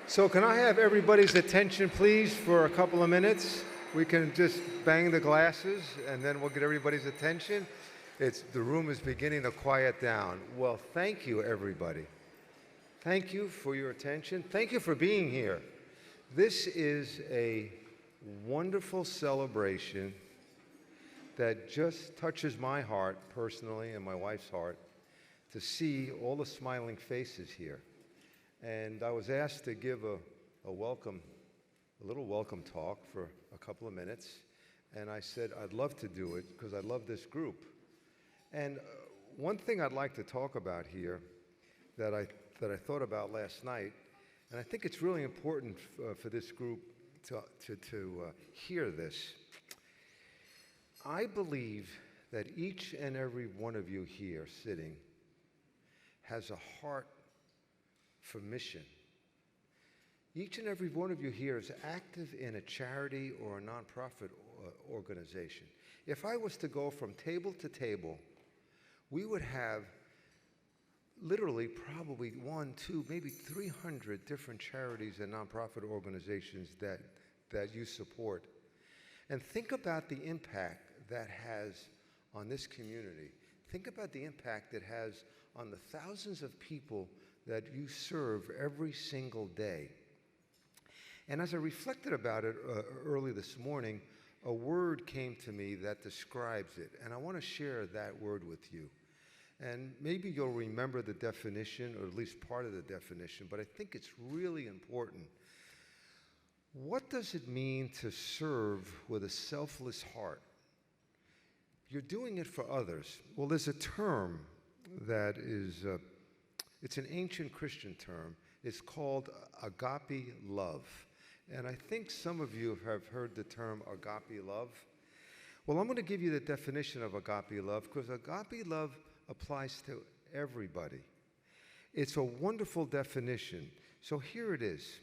So can I have everybody's attention, please, for a couple of minutes? We can just bang the glasses, and then we'll get everybody's attention. The room is beginning to quiet down. Well, thank you, everybody. Thank you for your attention. Thank you for being here. This is a wonderful celebration that just touches my heart personally and my wife's heart to see all the smiling faces here. And I was asked to give a little welcome talk for a couple of minutes. And I said, I'd love to do it because I love this group. And one thing I'd like to talk about here that I thought about last night, and I think it's really important for this group to hear this. I believe that each and every one of you here sitting has a heart for mission. Each and every one of you here is active in a charity or a nonprofit organization. If I was to go from table to table, we would have literally probably 1, 2, maybe 300 different charities and nonprofit organizations that you support. And think about the impact that has on this community. Think about the impact it has on the thousands of people that you serve every single day. And as I reflected about it early this morning, a word came to me that describes it, and I want to share that word with you. And maybe you'll remember the definition, or at least part of the definition, but I think it's really important. What does it mean to serve with a selfless heart? You're doing it for others. Well, there's a term that is it's an ancient Christian term. It's called agape love. And I think some of you have heard the term agape love. Well, I'm going to give you the definition of agape love because agape love applies to everybody. It's a wonderful definition. So here it is.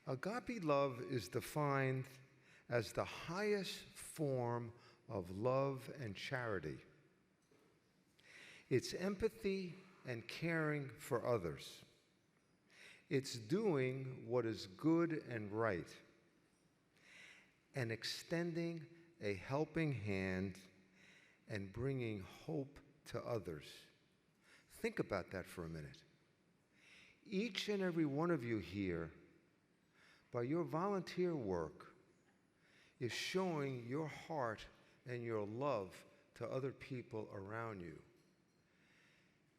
Agape love is defined as the highest form of love and charity. It's empathy and caring for others. It's doing what is good and right and extending a helping hand and bringing hope to others. Think about that for a minute. Each and every one of you here, by your volunteer work, is showing your heart and your love to other people around you.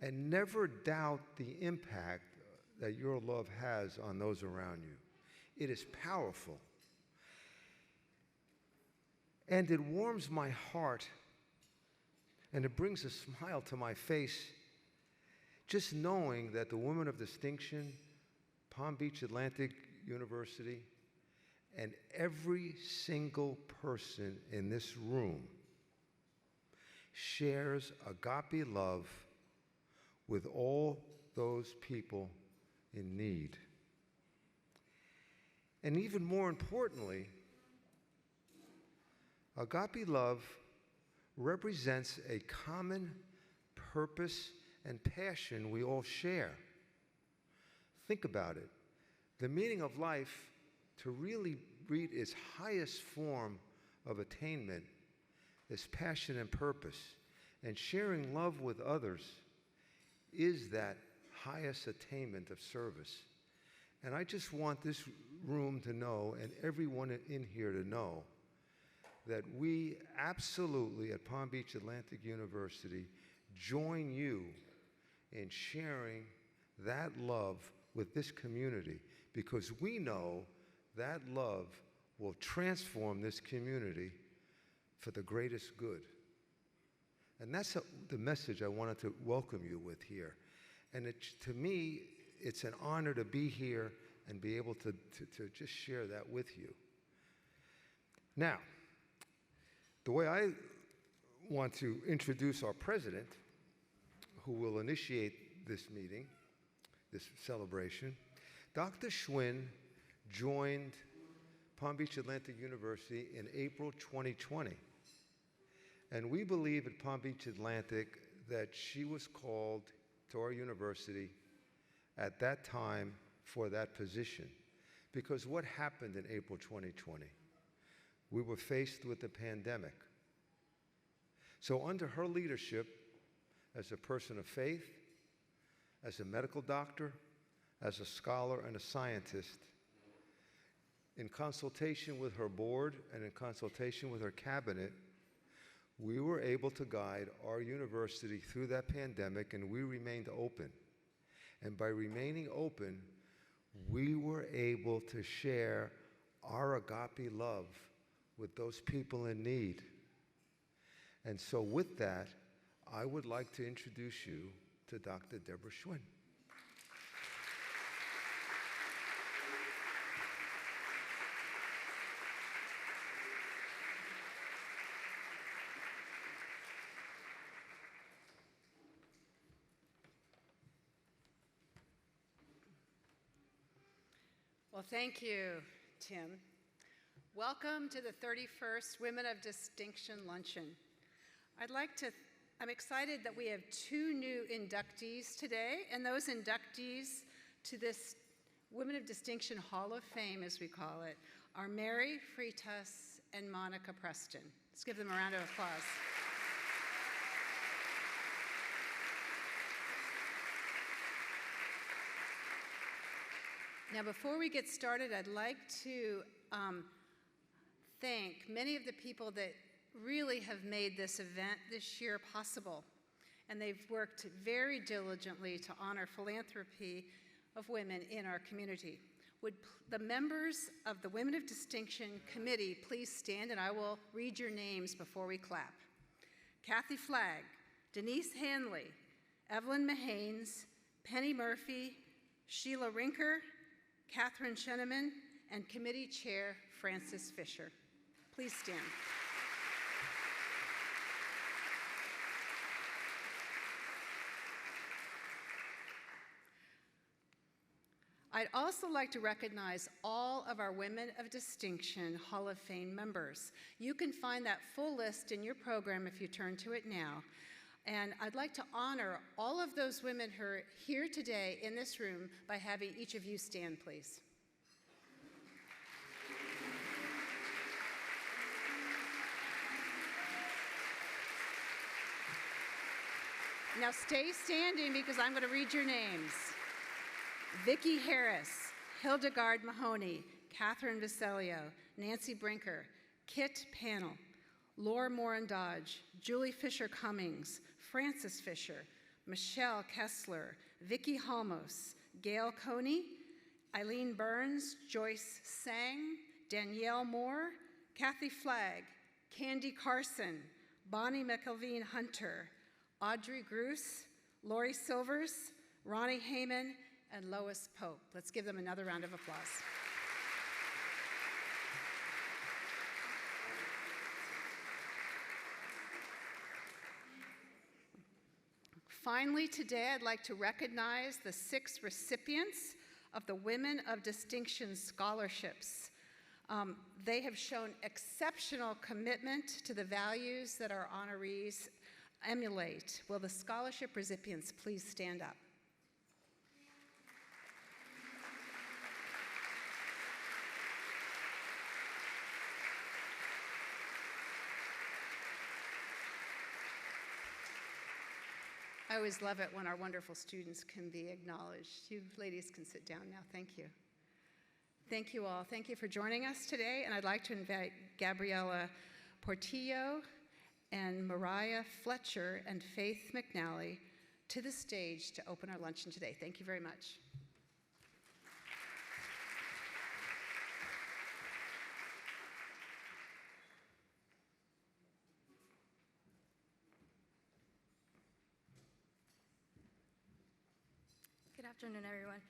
And never doubt the impact that your love has on those around you. It is powerful. And it warms my heart and it brings a smile to my face just knowing that the Women of Distinction, Palm Beach Atlantic University, and every single person in this room shares agape love with all those people in need. And even more importantly, agape love represents a common purpose and passion we all share. Think about it. The meaning of life, to really reach its highest form of attainment, is passion and purpose. And sharing love with others is that highest attainment of service. And I just want this room to know, and everyone in here to know, that we absolutely at Palm Beach Atlantic University join you in sharing that love with this community because we know that love will transform this community for the greatest good. And that's the message I wanted to welcome you with here. And to me, it's an honor to be here and be able to just share that with you. Now, the way I want to introduce our president, who will initiate this meeting, this celebration, Dr. Schwinn joined Palm Beach Atlantic University in April 2020. And we believe at Palm Beach Atlantic that she was called to our university at that time for that position. Because what happened in April 2020? We were faced with the pandemic. So under her leadership, as a person of faith, as a medical doctor, as a scholar and a scientist, in consultation with her board and in consultation with her cabinet, we were able to guide our university through that pandemic, and we remained open. And by remaining open, we were able to share our agape love with those people in need. And so with that, I would like to introduce you to Dr. Deborah Schwinn. Well, thank you, Tim. Welcome to the 31st Women of Distinction Luncheon. I'm excited that we have two new inductees today, and those inductees to this Women of Distinction Hall of Fame, as we call it, are Mary Freitas and Monica Preston. Let's give them a round of applause. Now, before we get started, I'd like to thank many of the people that really have made this event this year possible. And they've worked very diligently to honor philanthropy of women in our community. Would the members of the Women of Distinction Committee please stand, and I will read your names before we clap. Kathy Flagg, Denise Hanley, Evelyn Mahanes, Penny Murphy, Sheila Rinker, Catherine Scheneman, and Committee Chair Francis Fisher. Please stand. I'd also like to recognize all of our Women of Distinction Hall of Fame members. You can find that full list in your program if you turn to it now. And I'd like to honor all of those women who are here today in this room by having each of you stand, please. Now stay standing because I'm going to read your names. Vicki Harris, Hildegard Mahoney, Catherine Vaselio, Nancy Brinker, Kit Panel, Laura Morin Dodge, Julie Fisher Cummings, Francis Fisher, Michelle Kessler, Vicki Halmos, Gail Coney, Eileen Burns, Joyce Sang, Danielle Moore, Kathy Flagg, Candy Carson, Bonnie McElveen Hunter, Audrey Gruss, Lori Silvers, Ronnie Heyman, and Lois Pope. Let's give them another round of applause. Finally, today I'd like to recognize the 6 recipients of the Women of Distinction Scholarships. They have shown exceptional commitment to the values that our honorees emulate. Will the scholarship recipients please stand up? I always love it when our wonderful students can be acknowledged. You ladies can sit down now. Thank you. Thank you all. Thank you for joining us today. And I'd like to invite Gabriella Portillo and Mariah Fletcher and Faith McNally to the stage to open our luncheon today. Thank you very much. Good afternoon, everyone.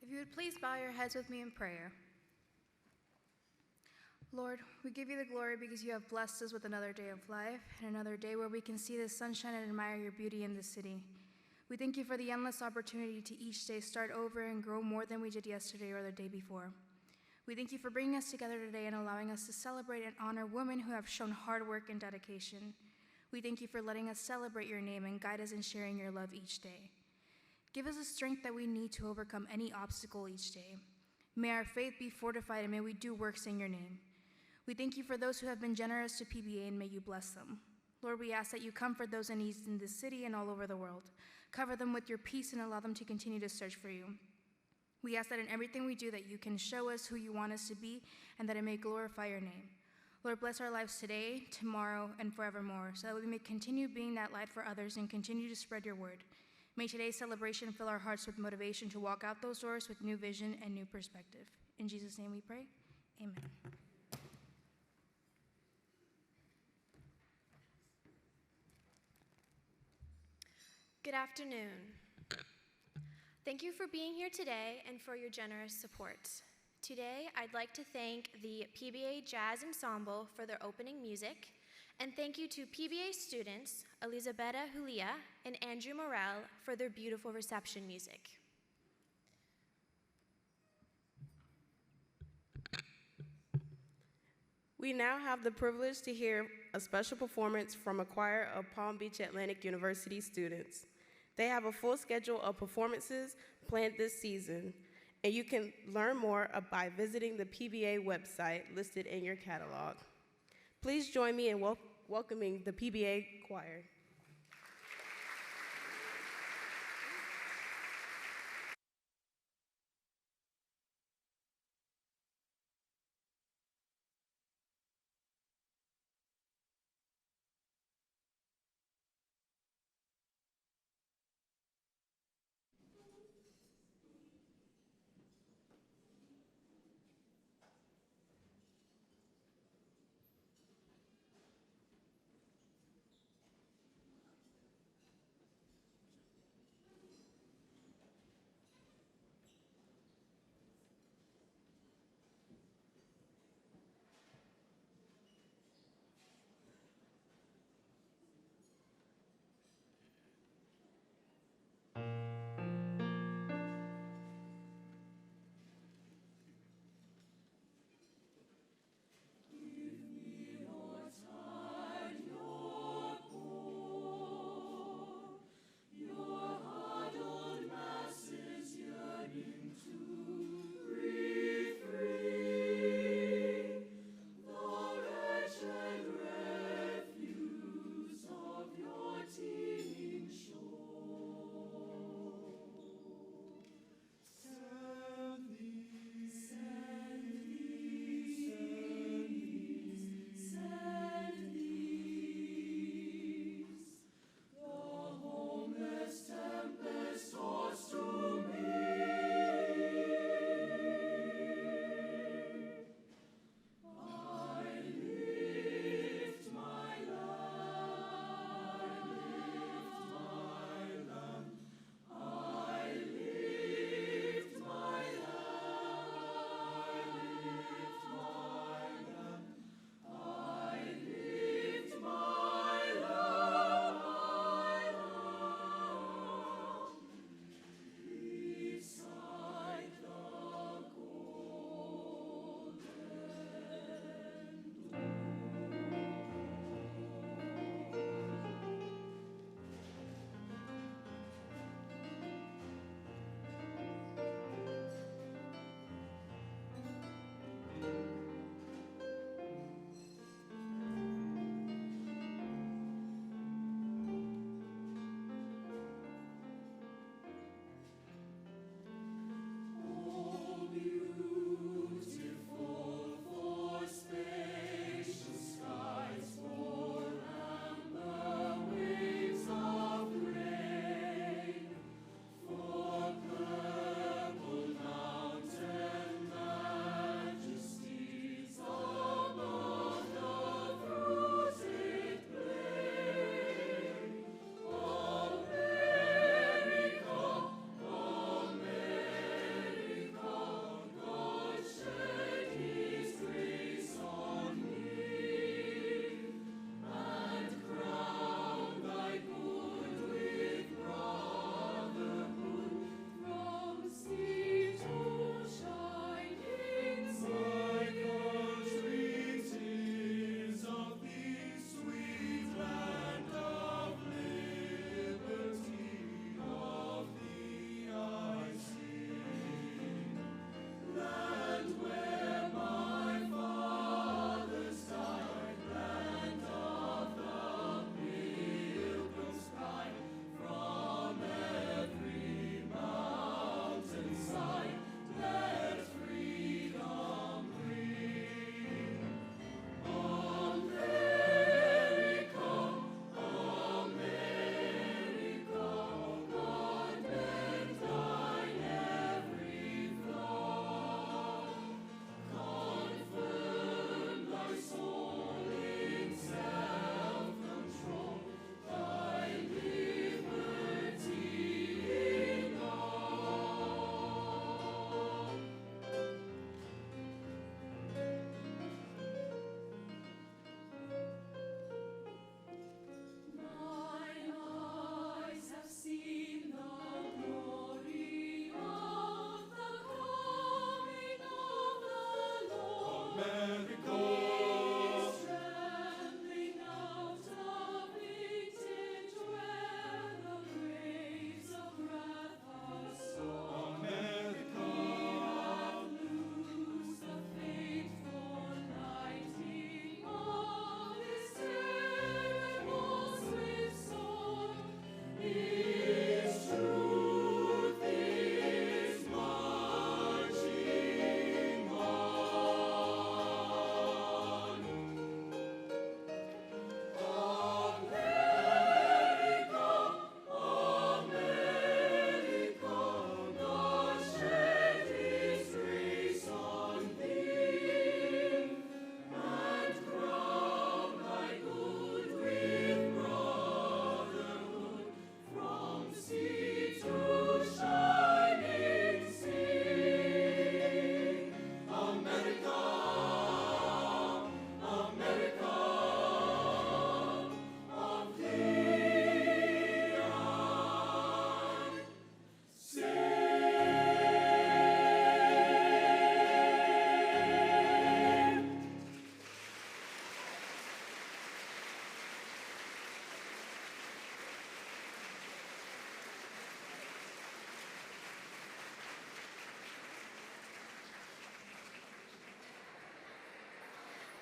If you would please bow your heads with me in prayer. Lord, we give you the glory because you have blessed us with another day of life and another day where we can see the sunshine and admire your beauty in this city. We thank you for the endless opportunity to each day start over and grow more than we did yesterday or the day before. We thank you for bringing us together today and allowing us to celebrate and honor women who have shown hard work and dedication. We thank you for letting us celebrate your name and guide us in sharing your love each day. Give us the strength that we need to overcome any obstacle each day. May our faith be fortified, and may we do works in your name. We thank you for those who have been generous to PBA, and may you bless them. Lord, we ask that you comfort those in need in this city and all over the world. Cover them with your peace and allow them to continue to search for you. We ask that in everything we do that you can show us who you want us to be and that it may glorify your name. Lord, bless our lives today, tomorrow, and forevermore, so that we may continue being that light for others and continue to spread your word. May today's celebration fill our hearts with motivation to walk out those doors with new vision and new perspective. In Jesus' name we pray, amen. Good afternoon. Thank you for being here today and for your generous support. Today, I'd like to thank the PBA Jazz Ensemble for their opening music, and thank you to PBA students, Elizabetta Julia and Andrew Morel, for their beautiful reception music. We now have the privilege to hear a special performance from a choir of Palm Beach Atlantic University students. They have a full schedule of performances planned this season, and you can learn more by visiting the PBA website listed in your catalog. Please join me in welcoming the PBA choir.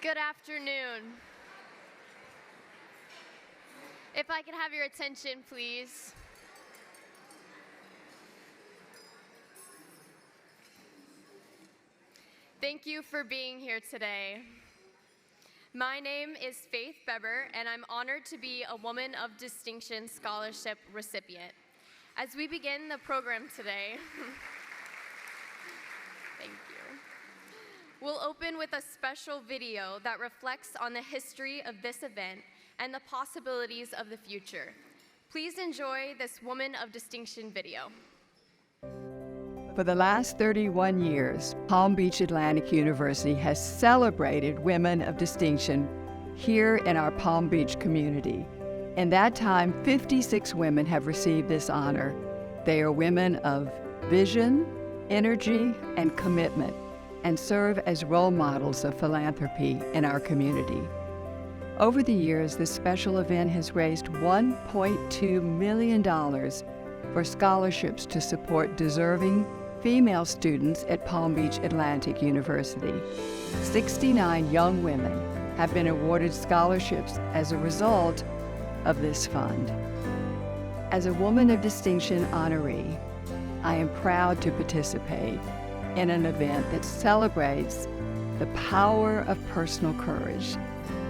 Good afternoon. If I could have your attention, please. Thank you for being here today. My name is Faith Beber, and I'm honored to be a Woman of Distinction Scholarship recipient. As we begin the program today, thank you. We'll open with a special video that reflects on the history of this event and the possibilities of the future. Please enjoy this Woman of Distinction video. For the last 31 years, Palm Beach Atlantic University has celebrated women of distinction here in our Palm Beach community. In that time, 56 women have received this honor. They are women of vision, energy, and commitment, and serve as role models of philanthropy in our community. Over the years, this special event has raised $1.2 million for scholarships to support deserving female students at Palm Beach Atlantic University. 69 young women have been awarded scholarships as a result of this fund. As a Woman of Distinction honoree, I am proud to participate in an event that celebrates the power of personal courage,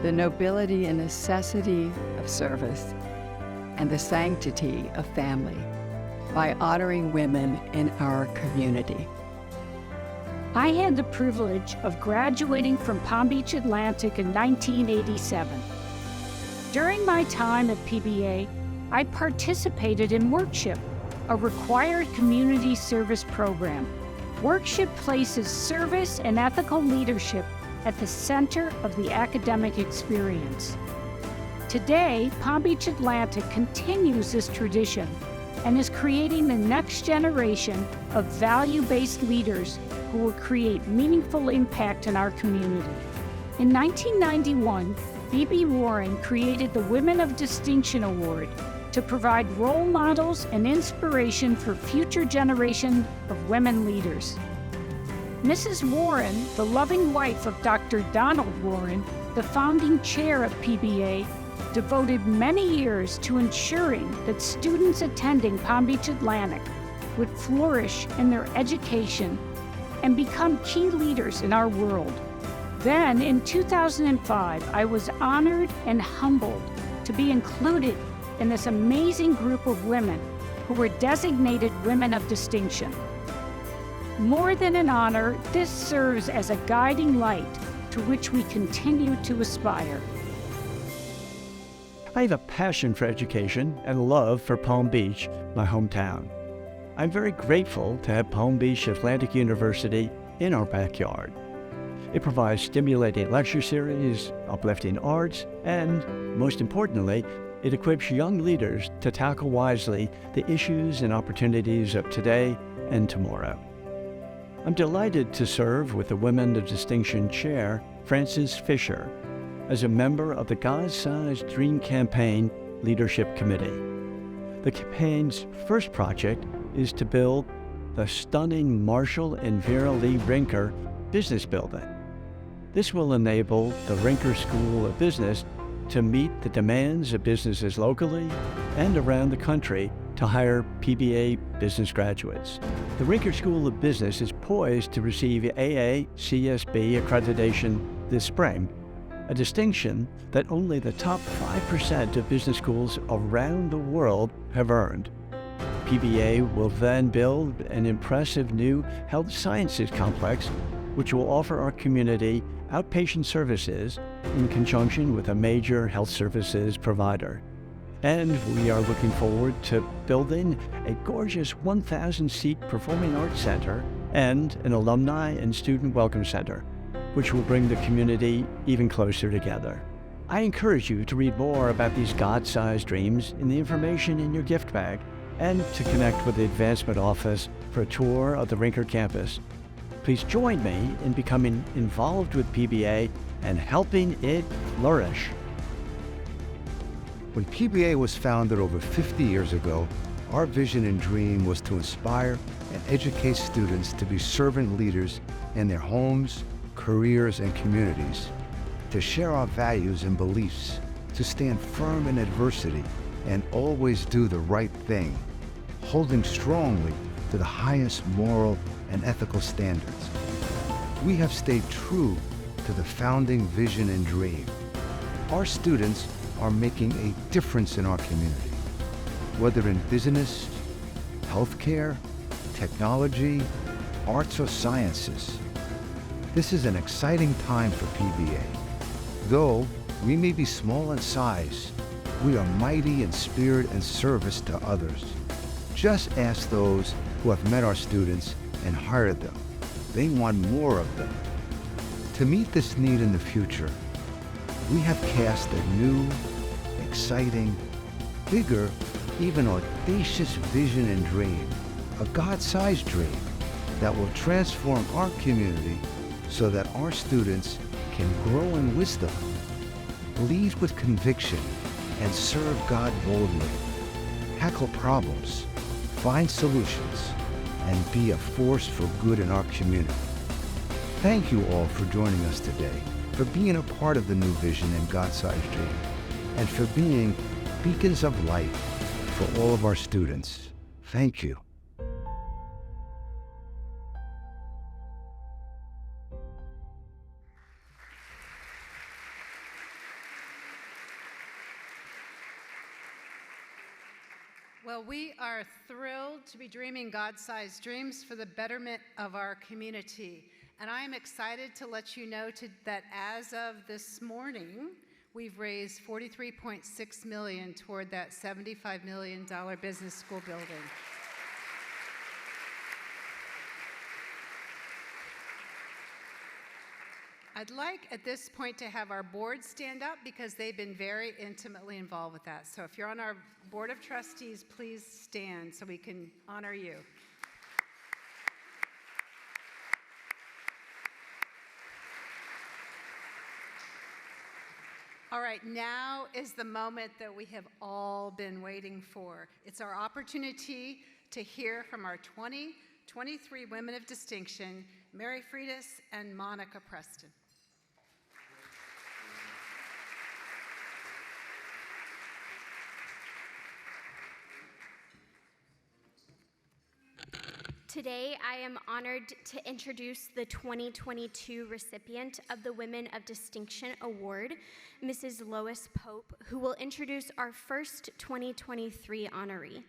the nobility and necessity of service, and the sanctity of family, by honoring women in our community. I had the privilege of graduating from Palm Beach Atlantic in 1987. During my time at PBA, I participated in Workship, a required community service program. Workship places service and ethical leadership at the center of the academic experience. Today, Palm Beach Atlantic continues this tradition and is creating the next generation of value-based leaders who will create meaningful impact in our community. In 1991, B.B. Warren created the Women of Distinction Award to provide role models and inspiration for future generations of women leaders. Mrs. Warren, the loving wife of Dr. Donald Warren, the founding chair of PBA, devoted many years to ensuring that students attending Palm Beach Atlantic would flourish in their education and become key leaders in our world. Then, in 2005, I was honored and humbled to be included in this amazing group of women who were designated Women of Distinction. More than an honor, this serves as a guiding light to which we continue to aspire. I have a passion for education and love for Palm Beach, my hometown. I'm very grateful to have Palm Beach Atlantic University in our backyard. It provides stimulating lecture series, uplifting arts, and, most importantly, it equips young leaders to tackle wisely the issues and opportunities of today and tomorrow. I'm delighted to serve with the Women of Distinction Chair, Frances Fisher, as a member of the God-Sized Dream Campaign Leadership Committee. The campaign's first project is to build the stunning Marshall and Vera Lee Rinker Business Building. This will enable the Rinker School of Business to meet the demands of businesses locally and around the country to hire PBA business graduates. The Rinker School of Business is poised to receive AACSB accreditation this spring, a distinction that only the top 5% of business schools around the world have earned. PBA will then build an impressive new health sciences complex, which will offer our community outpatient services in conjunction with a major health services provider. And we are looking forward to building a gorgeous 1,000-seat performing arts center and an alumni and student welcome center, which will bring the community even closer together. I encourage you to read more about these God-sized dreams in the information in your gift bag and to connect with the Advancement Office for a tour of the Rinker campus. Please join me in becoming involved with PBA and helping it flourish. When PBA was founded over 50 years ago, our vision and dream was to inspire and educate students to be servant leaders in their homes, careers, and communities. to share our values and beliefs, to stand firm in adversity, and always do the right thing, holding strongly to the highest moral and ethical standards. We have stayed true to the founding vision and dream. Our students are making a difference in our community, whether in business, healthcare, technology, arts, or sciences. This is an exciting time for PBA. Though we may be small in size, we are mighty in spirit and service to others. Just ask those who have met our students and hired them. They want more of them. To meet this need in the future, we have cast a new, exciting, bigger, even audacious vision and dream, a God-sized dream that will transform our community so that our students can grow in wisdom, lead with conviction, and serve God boldly, tackle problems, find solutions, and be a force for good in our community. Thank you all for joining us today, for being a part of the new vision and God-sized dream, and for being beacons of light for all of our students. Thank you. Well, we are thrilled to be dreaming God-sized dreams for the betterment of our community. And I am excited to let you know that as of this morning, we've raised $43.6 million toward that $75 million business school building. I'd like at this point to have our board stand up because they've been very intimately involved with that. So if you're on our board of trustees, please stand so we can honor you. All right, now is the moment that we have all been waiting for. It's our opportunity to hear from our 2023 women of distinction, Mary Freitas and Monica Preston. Today, I am honored to introduce the 2022 recipient of the Women of Distinction Award, Mrs. Lois Pope, who will introduce our first 2023 honoree.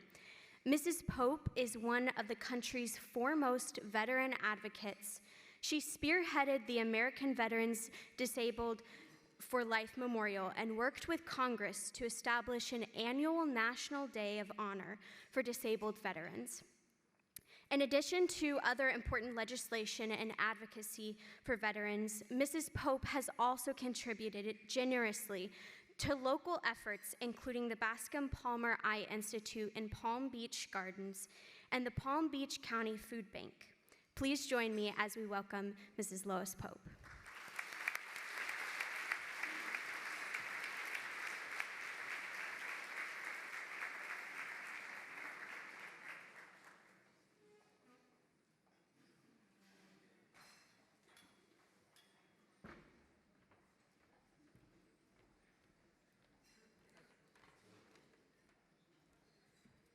Mrs. Pope is one of the country's foremost veteran advocates. She spearheaded the American Veterans Disabled for Life Memorial and worked with Congress to establish an annual National Day of Honor for disabled veterans. In addition to other important legislation and advocacy for veterans, Mrs. Pope has also contributed generously to local efforts, including the Bascom Palmer Eye Institute in Palm Beach Gardens and the Palm Beach County Food Bank. Please join me as we welcome Mrs. Lois Pope.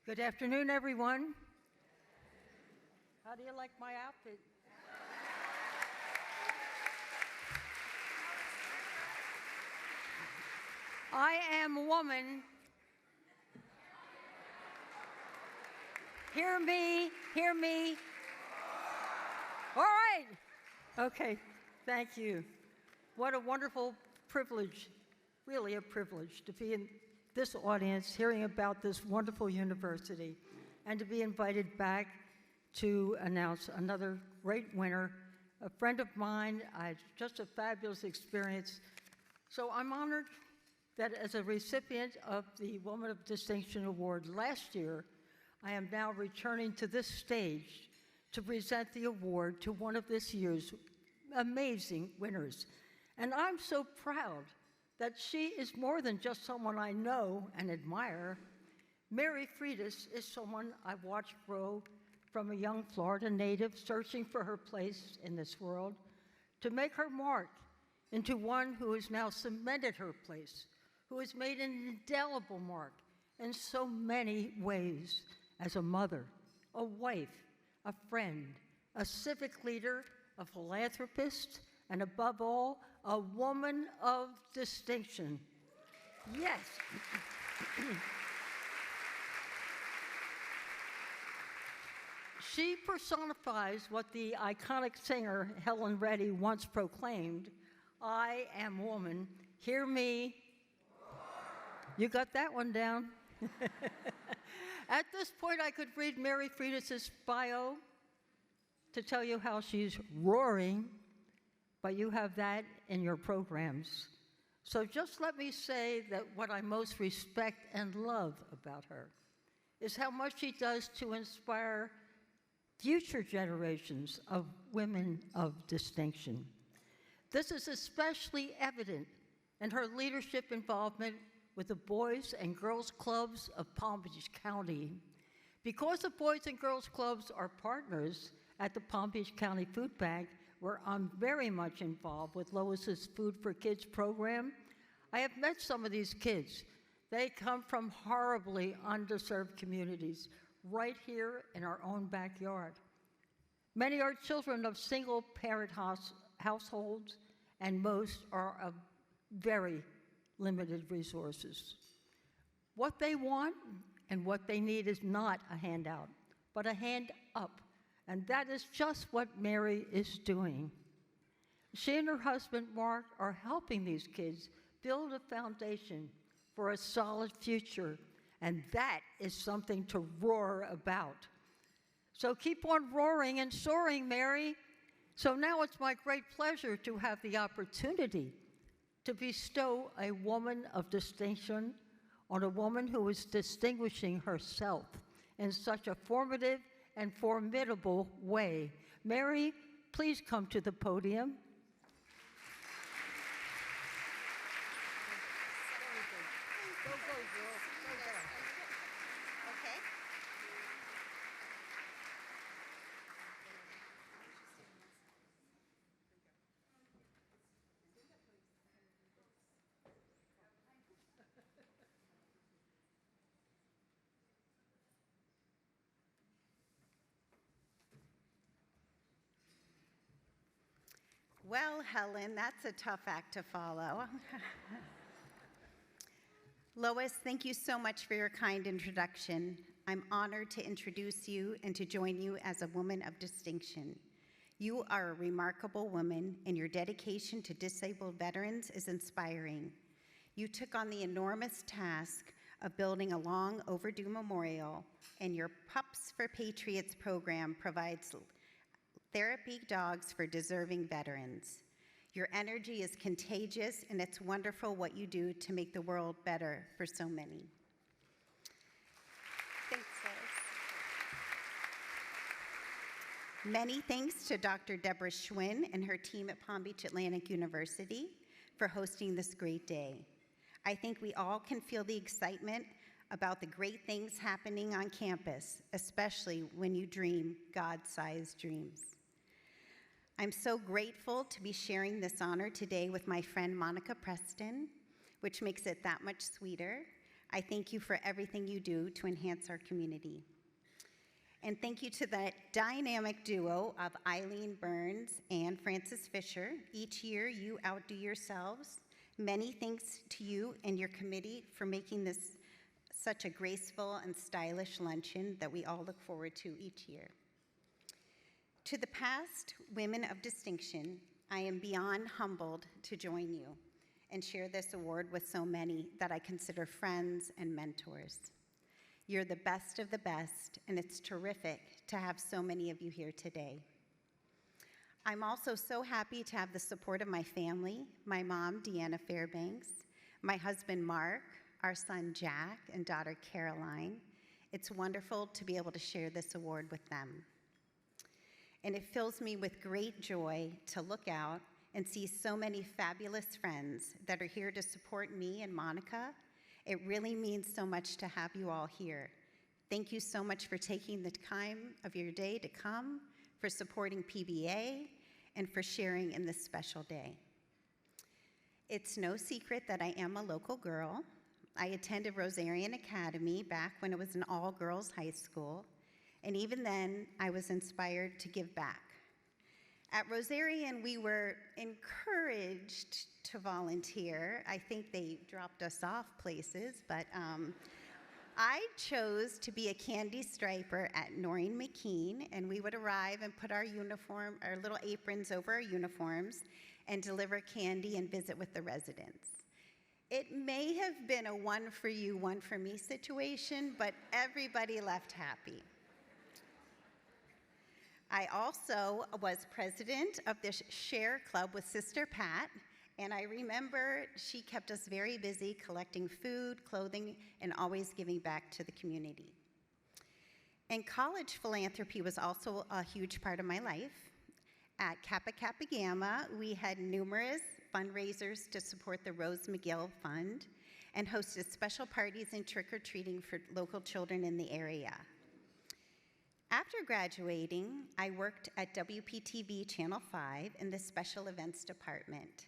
Good afternoon, everyone. How do you like my outfit? I am a woman. Hear me, hear me. All right. Okay, thank you. What a wonderful privilege, really a privilege to be in this audience hearing about this wonderful university and to be invited back to announce another great winner, a friend of mine. Just a fabulous experience. So I'm honored that as a recipient of the Woman of Distinction Award last year, I am now returning to this stage to present the award to one of this year's amazing winners. And I'm so proud that she is more than just someone I know and admire. Mary Freitas is someone I've watched grow from a young Florida native searching for her place in this world to make her mark into one who has now cemented her place, who has made an indelible mark in so many ways as a mother, a wife, a friend, a civic leader, a philanthropist, and above all, a woman of distinction. Yes. She personifies what the iconic singer Helen Reddy once proclaimed, "I am woman, hear me." You got that one down. At this point, I could read Mary Freitas' bio to tell you how she's roaring, but you have that in your programs. So just let me say that what I most respect and love about her is how much she does to inspire future generations of women of distinction. This is especially evident in her leadership involvement with the Boys and Girls Clubs of Palm Beach County. Because the Boys and Girls Clubs are partners at the Palm Beach County Food Bank, where I'm very much involved with Lois's Food for Kids program, I have met some of these kids. They come from horribly underserved communities right here in our own backyard. Many are children of single-parent households, and most are of very limited resources. What they want and what they need is not a handout, but a hand up, and that is just what Mary is doing. She and her husband, Mark, are helping these kids build a foundation for a solid future, and that is something to roar about. So keep on roaring and soaring, Mary. So now it's my great pleasure to have the opportunity to bestow a woman of distinction on a woman who is distinguishing herself in such a formative and formidable way. Mary, please come to the podium. Well, Helen, that's a tough act to follow. Lois, thank you so much for your kind introduction. I'm honored to introduce you and to join you as a woman of distinction. You are a remarkable woman, and your dedication to disabled veterans is inspiring. You took on the enormous task of building a long overdue memorial, and your Pups for Patriots program provides therapy dogs for deserving veterans. Your energy is contagious, and it's wonderful what you do to make the world better for so many. Thanks, Lois. Many thanks to Dr. Deborah Schwinn and her team at Palm Beach Atlantic University for hosting this great day. I think we all can feel the excitement about the great things happening on campus, especially when you dream God-sized dreams. I'm so grateful to be sharing this honor today with my friend Monica Preston, which makes it that much sweeter. I thank you for everything you do to enhance our community. And thank you to the dynamic duo of Eileen Burns and Frances Fisher. Each year, you outdo yourselves. Many thanks to you and your committee for making this such a graceful and stylish luncheon that we all look forward to each year. To the past women of distinction, I am beyond humbled to join you and share this award with so many that I consider friends and mentors. You're the best of the best, and it's terrific to have so many of you here today. I'm also so happy to have the support of my family, my mom, Deanna Fairbanks, my husband, Mark, our son, Jack, and daughter, Caroline. It's wonderful to be able to share this award with them. And it fills me with great joy to look out and see so many fabulous friends that are here to support me and Monica. It really means so much to have you all here. Thank you so much for taking the time of your day to come, for supporting PBA, and for sharing in this special day. It's no secret that I am a local girl. I attended Rosarian Academy back when it was an all-girls high school, and even then, I was inspired to give back. At Rosarian, we were encouraged to volunteer. I think they dropped us off places, but I chose to be a candy striper at Noreen McKean, and we would arrive and put our little aprons over our uniforms and deliver candy and visit with the residents. It may have been a one for you, one for me situation, but everybody left happy. I also was president of the Share Club with Sister Pat, and I remember she kept us very busy collecting food, clothing, and always giving back to the community. And college philanthropy was also a huge part of my life. At Kappa Kappa Gamma, we had numerous fundraisers to support the Rose McGill Fund and hosted special parties and trick-or-treating for local children in the area. After graduating, I worked at WPTV Channel 5 in the Special Events Department,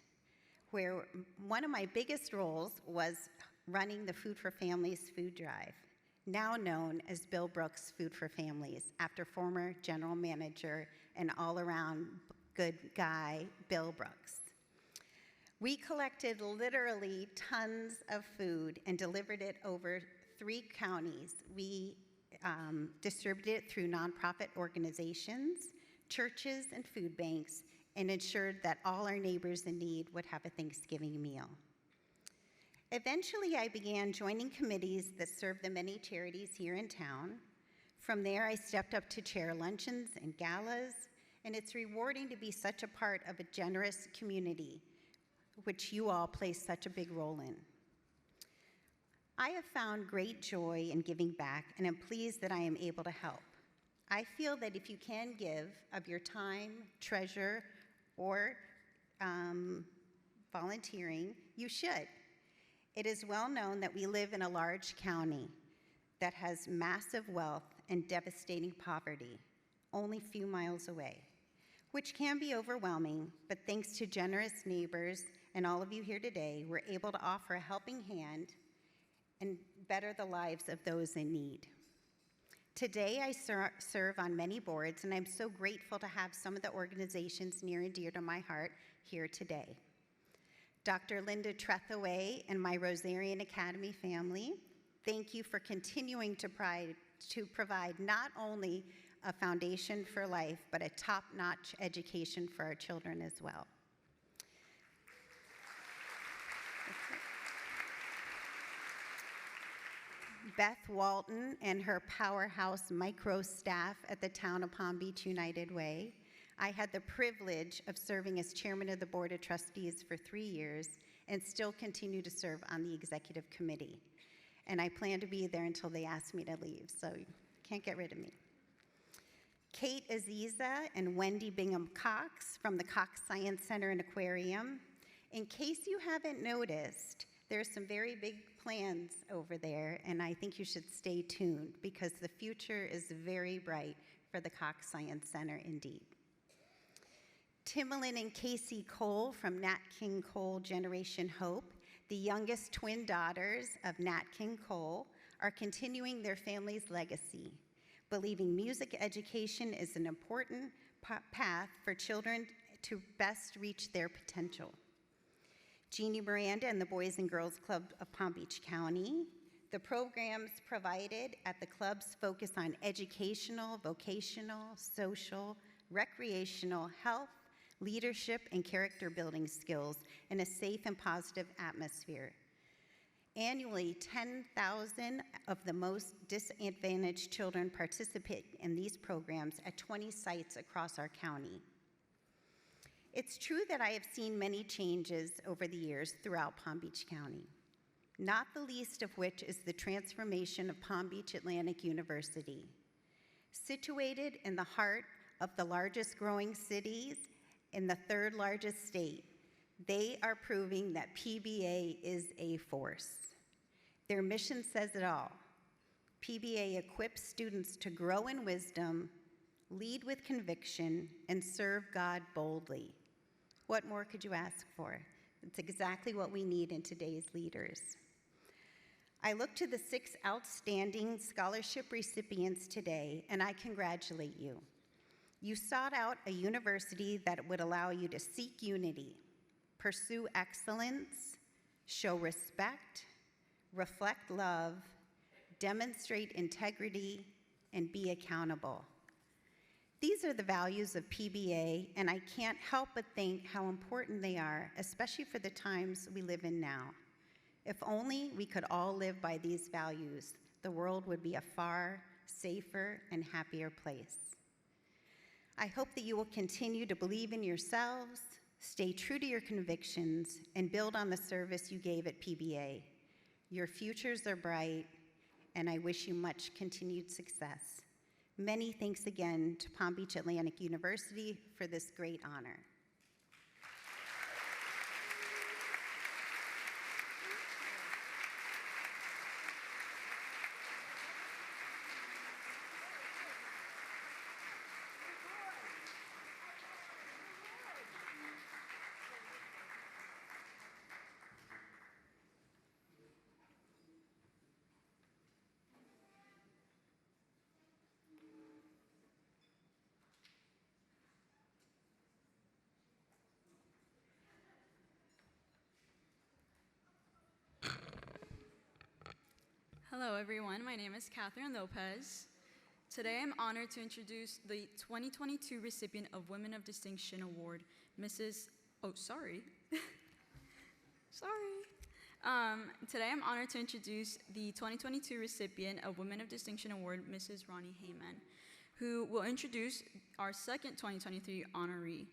where one of my biggest roles was running the Food for Families food drive, now known as Bill Brooks Food for Families, after former general manager and all-around good guy, Bill Brooks. We collected literally tons of food and delivered it over 3 counties. We distributed it through nonprofit organizations, churches, and food banks, and ensured that all our neighbors in need would have a Thanksgiving meal. Eventually, I began joining committees that served the many charities here in town. From there, I stepped up to chair luncheons and galas, and it's rewarding to be such a part of a generous community, which you all play such a big role in. I have found great joy in giving back, and I'm pleased that I am able to help. I feel that if you can give of your time, treasure, or volunteering, you should. It is well known that we live in a large county that has massive wealth and devastating poverty, only a few miles away, which can be overwhelming, but thanks to generous neighbors and all of you here today, we're able to offer a helping hand and better the lives of those in need. Today, I serve on many boards, and I'm so grateful to have some of the organizations near and dear to my heart here today. Dr. Linda Trethaway and my Rosarian Academy family, thank you for continuing to provide not only a foundation for life, but a top-notch education for our children as well. Beth Walton and her powerhouse micro staff at the Town of Palm Beach United Way. I had the privilege of serving as chairman of the Board of Trustees for 3 years and still continue to serve on the executive committee. And I plan to be there until they ask me to leave, so you can't get rid of me. Kate Aziza and Wendy Bingham Cox from the Cox Science Center and Aquarium. In case you haven't noticed, there's some very big plans over there, and I think you should stay tuned because the future is very bright for the Cox Science Center indeed. Timolyn and Casey Cole from Nat King Cole Generation Hope, the youngest twin daughters of Nat King Cole, are continuing their family's legacy, believing music education is an important path for children to best reach their potential. Jeannie Miranda and the Boys and Girls Club of Palm Beach County. The programs provided at the clubs focus on educational, vocational, social, recreational, health, leadership, and character building skills in a safe and positive atmosphere. Annually, 10,000 of the most disadvantaged children participate in these programs at 20 sites across our county. It's true that I have seen many changes over the years throughout Palm Beach County, not the least of which is the transformation of Palm Beach Atlantic University. Situated in the heart of the largest growing cities in the 3rd largest state, they are proving that PBA is a force. Their mission says it all. PBA equips students to grow in wisdom, lead with conviction, and serve God boldly. What more could you ask for? It's exactly what we need in today's leaders. I look to the 6 outstanding scholarship recipients today, and I congratulate you. You sought out a university that would allow you to seek unity, pursue excellence, show respect, reflect love, demonstrate integrity, and be accountable. These are the values of PBA, and I can't help but think how important they are, especially for the times we live in now. If only we could all live by these values, the world would be a far safer and happier place. I hope that you will continue to believe in yourselves, stay true to your convictions, and build on the service you gave at PBA. Your futures are bright, and I wish you much continued success. Many thanks again to Palm Beach Atlantic University for this great honor. Hello, everyone. My name is Catherine Lopez. Today, I'm honored to introduce the 2022 recipient of Women of Distinction Award, Mrs. Today, I'm honored to introduce the 2022 recipient of Women of Distinction Award, Mrs. Ronnie Heyman, who will introduce our second 2023 honoree.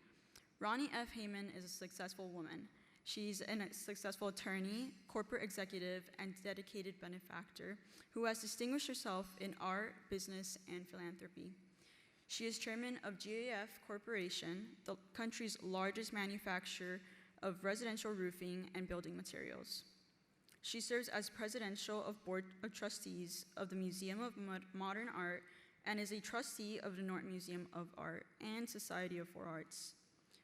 Ronnie F. Heyman is a successful woman. She's a successful attorney, corporate executive, and dedicated benefactor who has distinguished herself in art, business, and philanthropy. She is chairman of GAF Corporation, the country's largest manufacturer of residential roofing and building materials. She serves as presidential of board of trustees of the Museum of Modern Art and is a trustee of the Norton Museum of Art and Society of Four Arts.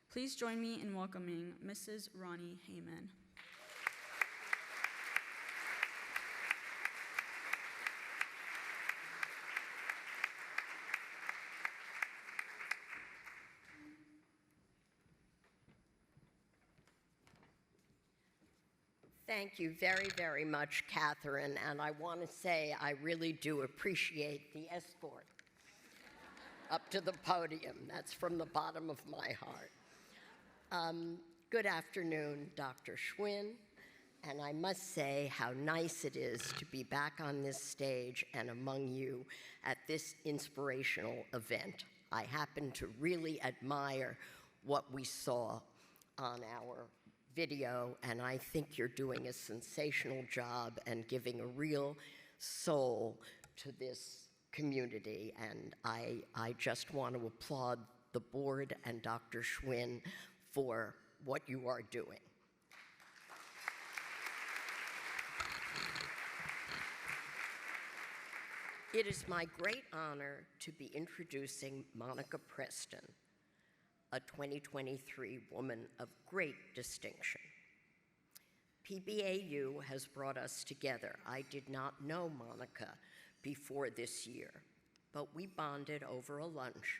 Please join me in welcoming Mrs. Ronnie Heyman. Thank you very, very much, Catherine, and I want to say I really do appreciate the escort up to the podium. That's from the bottom of my heart. Good afternoon, Dr. Schwinn, and I must say how nice it is to be back on this stage and among you at this inspirational event. I happen to really admire what we saw on our video, and I think you're doing a sensational job and giving a real soul to this community, and I just want to applaud the board and Dr. Schwinn for what you are doing. It is my great honor to be introducing Monica Preston, a 2023 woman of great distinction. PBAU has brought us together. I did not know Monica before this year, but we bonded over a lunch,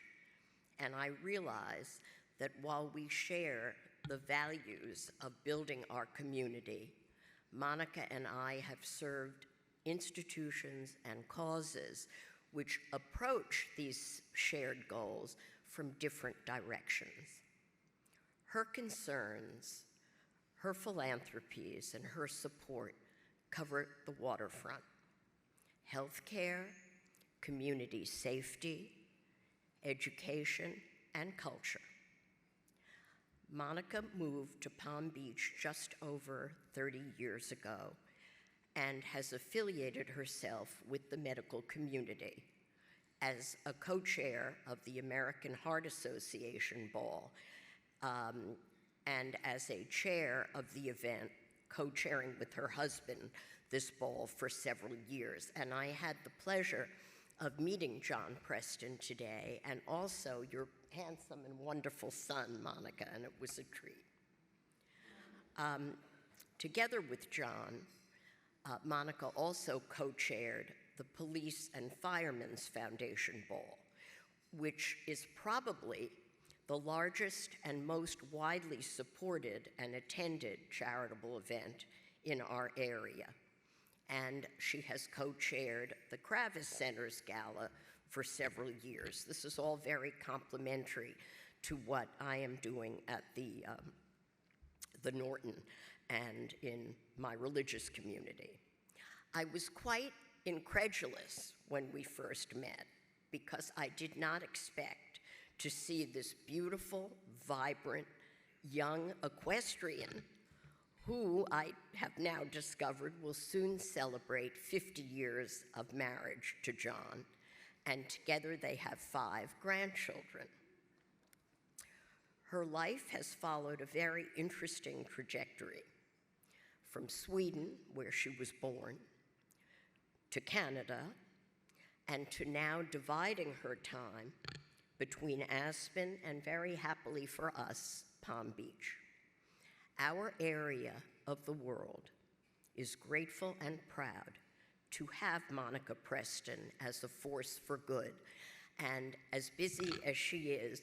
and I realized that while we share the values of building our community, Monica and I have served institutions and causes which approach these shared goals from different directions. Her concerns, her philanthropies, and her support cover the waterfront, healthcare, community safety, education, and culture. Monica moved to Palm Beach just over 30 years ago and has affiliated herself with the medical community as a co-chair of the American Heart Association Ball and as a chair of the event, co-chairing with her husband this ball for several years. And I had the pleasure of meeting John Preston today and also your handsome and wonderful son, Monica, and it was a treat. Together with John, Monica also co-chaired the Police and Firemen's Foundation Ball, which is probably the largest and most widely supported and attended charitable event in our area. And she has co-chaired the Kravis Center's Gala for several years. This is all very complementary to what I am doing at the Norton and in my religious community. I was quite incredulous when we first met because I did not expect to see this beautiful, vibrant, young equestrian who I have now discovered will soon celebrate 50 years of marriage to John, and together they have 5 grandchildren. Her life has followed a very interesting trajectory, from Sweden, where she was born, to Canada, and to now dividing her time between Aspen and, very happily for us, Palm Beach. Our area of the world is grateful and proud to have Monica Preston as a force for good. And as busy as she is,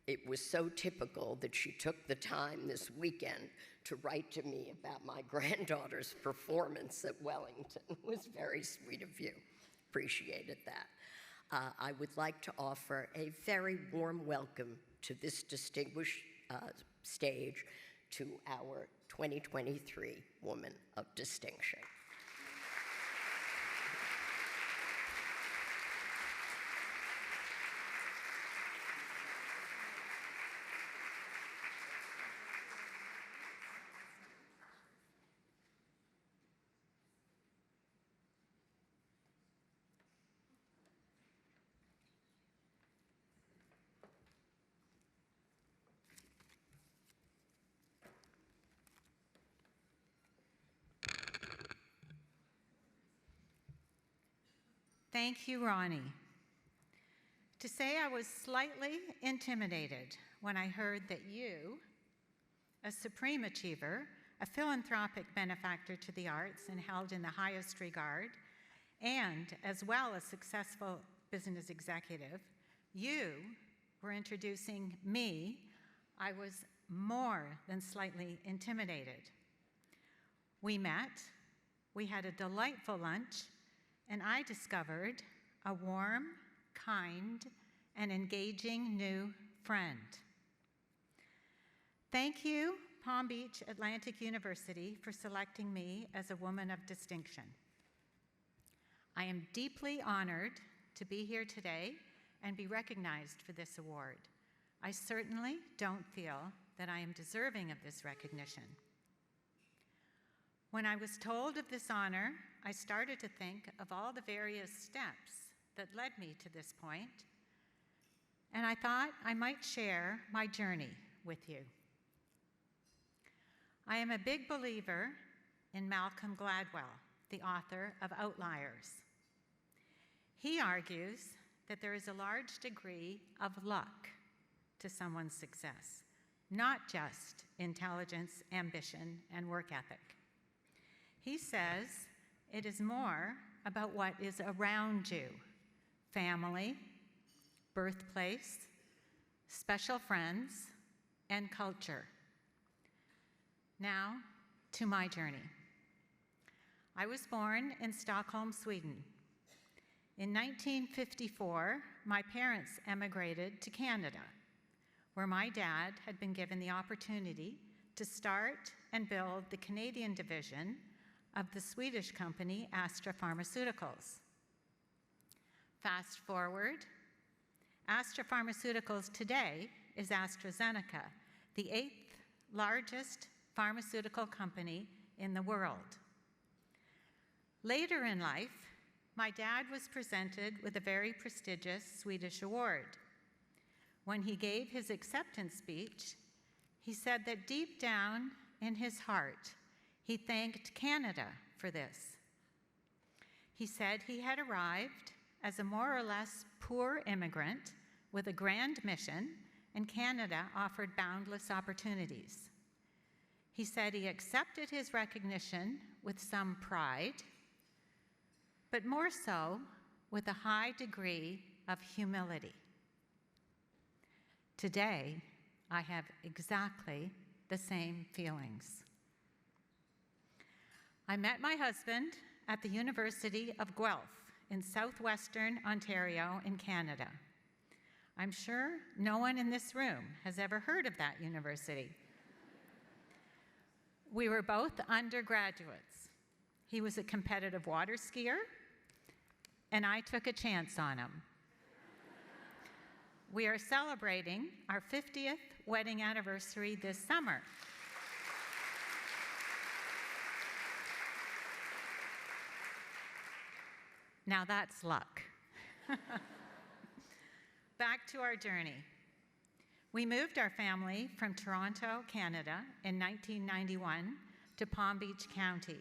it was so typical that she took the time this weekend to write to me about my granddaughter's performance at Wellington. It was very sweet of you. Appreciated that. I would like to offer a very warm welcome to this distinguished stage to our 2023 Woman of Distinction. Thank you, Ronnie. To say I was slightly intimidated when I heard that you, a supreme achiever, a philanthropic benefactor to the arts and held in the highest regard, and as well a successful business executive, you were introducing me, I was more than slightly intimidated. We met, we had a delightful lunch, and I discovered a warm, kind, and engaging new friend. Thank you, Palm Beach Atlantic University, for selecting me as a woman of distinction. I am deeply honored to be here today and be recognized for this award. I certainly don't feel that I am deserving of this recognition. When I was told of this honor, I started to think of all the various steps that led me to this point, and I thought I might share my journey with you. I am a big believer in Malcolm Gladwell, the author of Outliers. He argues that there is a large degree of luck to someone's success, not just intelligence, ambition, and work ethic. He says it is more about what is around you: family, birthplace, special friends, and culture. Now, to my journey. I was born in Stockholm, Sweden. In 1954, my parents emigrated to Canada, where my dad had been given the opportunity to start and build the Canadian division of the Swedish company Astra Pharmaceuticals. Fast forward, Astra Pharmaceuticals today is AstraZeneca, the 8th largest pharmaceutical company in the world. Later in life, my dad was presented with a very prestigious Swedish award. When he gave his acceptance speech, he said that deep down in his heart, he thanked Canada for this. He said he had arrived as a more or less poor immigrant with a grand mission, and Canada offered boundless opportunities. He said he accepted his recognition with some pride, but more so with a high degree of humility. Today, I have exactly the same feelings. I met my husband at the University of Guelph in southwestern Ontario in Canada. I'm sure no one in this room has ever heard of that university. We were both undergraduates. He was a competitive water skier, and I took a chance on him. We are celebrating our 50th wedding anniversary this summer. Now that's luck. Back to our journey. We moved our family from Toronto, Canada in 1991 to Palm Beach County.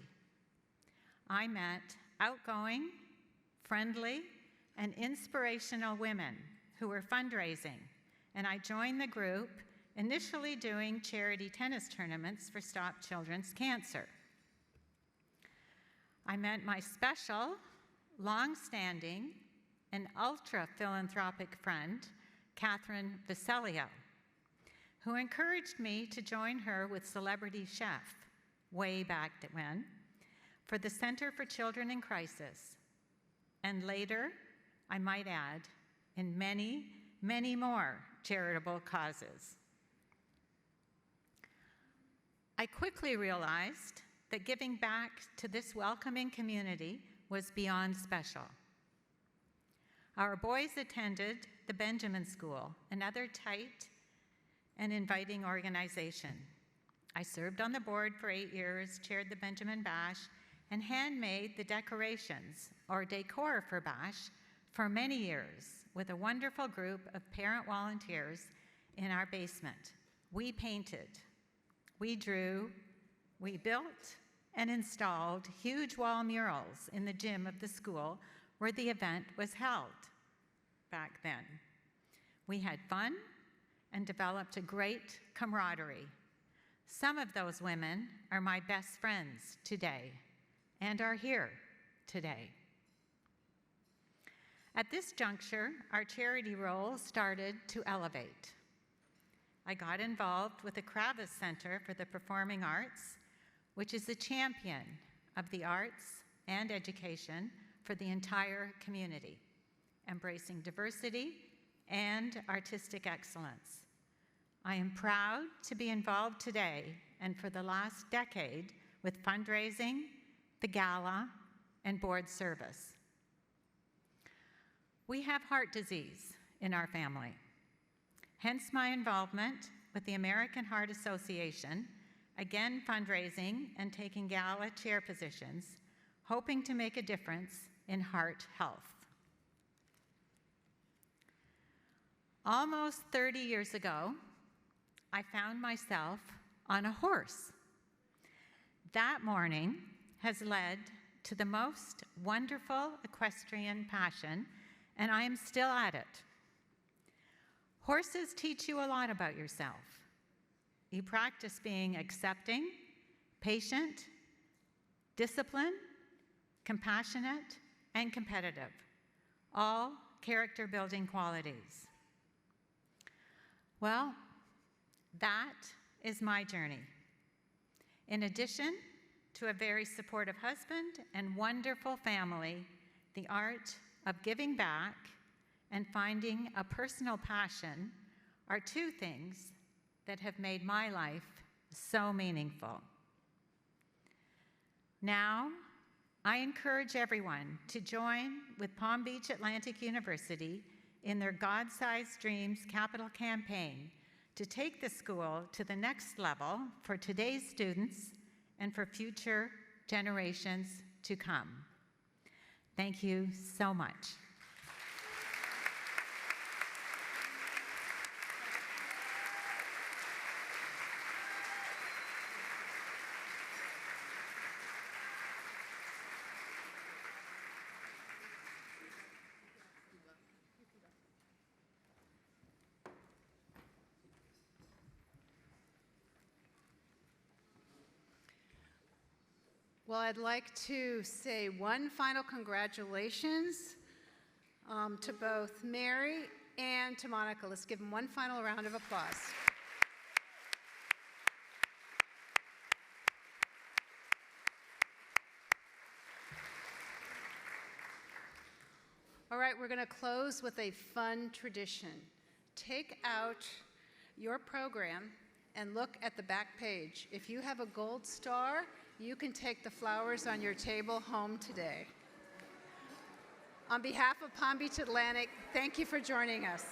I met outgoing, friendly, and inspirational women who were fundraising, and I joined the group initially doing charity tennis tournaments for Stop Children's Cancer. I met my special, long-standing, and ultra-philanthropic friend, Catherine Viselio, who encouraged me to join her with Celebrity Chef, way back when, for the Center for Children in Crisis, and later, I might add, in many, many more charitable causes. I quickly realized that giving back to this welcoming community was beyond special. Our boys attended the Benjamin School, another tight and inviting organization. I served on the board for 8 years, chaired the Benjamin Bash, and handmade the decorations, or decor for Bash, for many years with a wonderful group of parent volunteers in our basement. We painted, we drew, we built and installed huge wall murals in the gym of the school where the event was held back then. We had fun and developed a great camaraderie. Some of those women are my best friends today and are here today. At this juncture, our charity role started to elevate. I got involved with the Kravis Center for the Performing Arts, which is a champion of the arts and education for the entire community, embracing diversity and artistic excellence. I am proud to be involved today and for the last decade with fundraising, the gala, and board service. We have heart disease in our family, hence my involvement with the American Heart Association, again fundraising and taking gala chair positions, hoping to make a difference in heart health. Almost 30 years ago, I found myself on a horse. That morning has led to the most wonderful equestrian passion, and I am still at it. Horses teach you a lot about yourself. You practice being accepting, patient, disciplined, compassionate, and competitive, all character-building qualities. Well, that is my journey. In addition to a very supportive husband and wonderful family, the art of giving back and finding a personal passion are two things that have made my life so meaningful. Now, I encourage everyone to join with Palm Beach Atlantic University in their God-Sized Dreams capital campaign to take the school to the next level for today's students and for future generations to come. Thank you so much. Well, I'd like to say one final congratulations to both Mary and to Monica. Let's give them one final round of applause. All right, we're going to close with a fun tradition. Take out your program and look at the back page. If you have a gold star, you can take the flowers on your table home today. On behalf of Palm Beach Atlantic, thank you for joining us.